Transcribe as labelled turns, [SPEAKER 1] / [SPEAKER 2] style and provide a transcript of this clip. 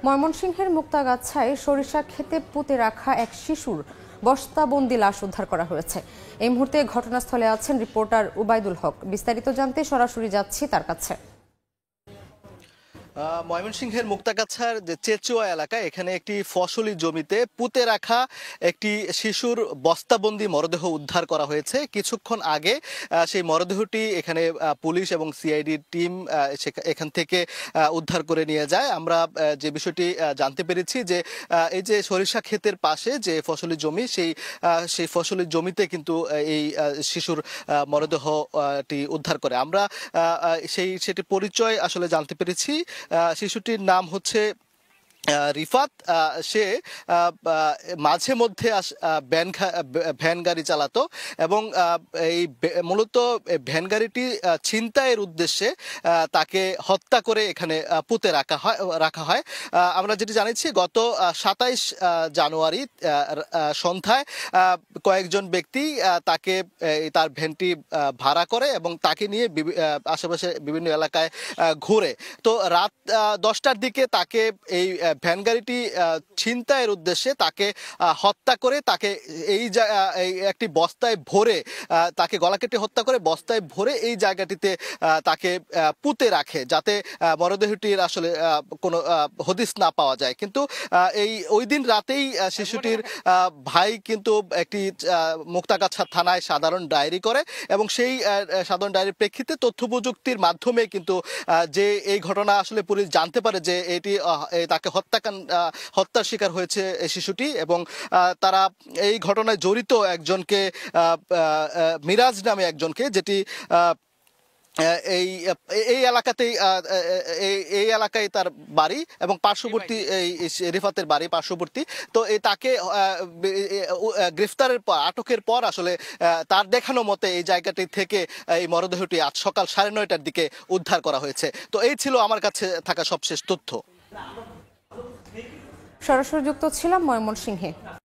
[SPEAKER 1] ময়মনসিংহের মুক্তাগাছায় সরিষা খেতে পুঁতে রাখা এক শিশুর বস্তাবন্দি লাশ উদ্ধার করা হয়েছে। এই মুহূর্তে ঘটনাস্থলে আছেন রিপোর্টার উবাইদুল হক। বিস্তারিত জানতে সরাসরি যাচ্ছি তার কাছে।
[SPEAKER 2] ময়মনসিংহের মুক্তাগাছার যে চেচুয়া এলাকা, এখানে একটি ফসলি জমিতে পুঁতে রাখা একটি শিশুর বস্তাবন্দি মরদেহ উদ্ধার করা হয়েছে। কিছুক্ষণ আগে সেই মরদেহটি এখানে পুলিশ এবং সিআইডি টিম এখান থেকে উদ্ধার করে নিয়ে যায়। আমরা যে বিষয়টি জানতে পেরেছি যে এই যে সরিষা ক্ষেতের পাশে যে ফসলি জমি, সেই ফসলি জমিতে কিন্তু এই শিশুর মরদেহটি উদ্ধার করে। আমরা সেটি পরিচয় আসলে জানতে পেরেছি। শিশুটির নাম হচ্ছে রিফাত। সে মাঝে মধ্যে ভ্যান গাড়ি চালাতো এবং এই মূলত ভ্যান গাড়িটি ছিনতাইয়ের উদ্দেশ্যে তাকে হত্যা করে এখানে পুঁতে রাখা হয়। আমরা যেটি জানিয়েছি, গত 27 জানুয়ারি সন্ধ্যায় কয়েকজন ব্যক্তি তাকে তার ভ্যানটি ভাড়া করে এবং তাকে নিয়ে আশেপাশে বিভিন্ন এলাকায় ঘুরে। তো রাত 10টার দিকে তাকে এই ভ্যান গাড়িটি ছিনতাইয়ের উদ্দেশ্যে তাকে হত্যা করে তাকে একটি বস্তায় ভরে তাকে গলা কেটে হত্যা করে বস্তায় ভরে এই জায়গাটিতে তাকে পুঁতে রাখে, যাতে মরদেহটির আসলে কোনো হদিস না পাওয়া যায়। কিন্তু ওই দিন রাতেই শিশুটির ভাই কিন্তু একটি মুক্তাগাছা থানায় সাধারণ ডায়েরি করে এবং সেই সাধারণ ডায়েরির প্রেক্ষিতে তথ্য প্রযুক্তির মাধ্যমে কিন্তু যে এই ঘটনা আসলে পুলিশ জানতে পারে যে এটি তাকে হত্যার শিকার হয়েছে এই শিশুটি এবং তারা এই ঘটনায় জড়িত একজনকে, মিরাজ নামে একজনকে, যেটি এই এলাকায় তার বাড়ি এবং পার্শ্ববর্তী রিফাতের বাড়ি পার্শ্ববর্তী। তো তাকে গ্রেফতারের পর, আটকের পর আসলে তার দেখানো মতে এই জায়গাটি থেকে এই মরদেহটি আজ সকাল 9:30টার দিকে উদ্ধার করা হয়েছে। তো এই ছিল আমার কাছে থাকা সবশেষ তথ্য।
[SPEAKER 1] সরাসরি যুক্ত ছিলাম ময়মনসিংহে।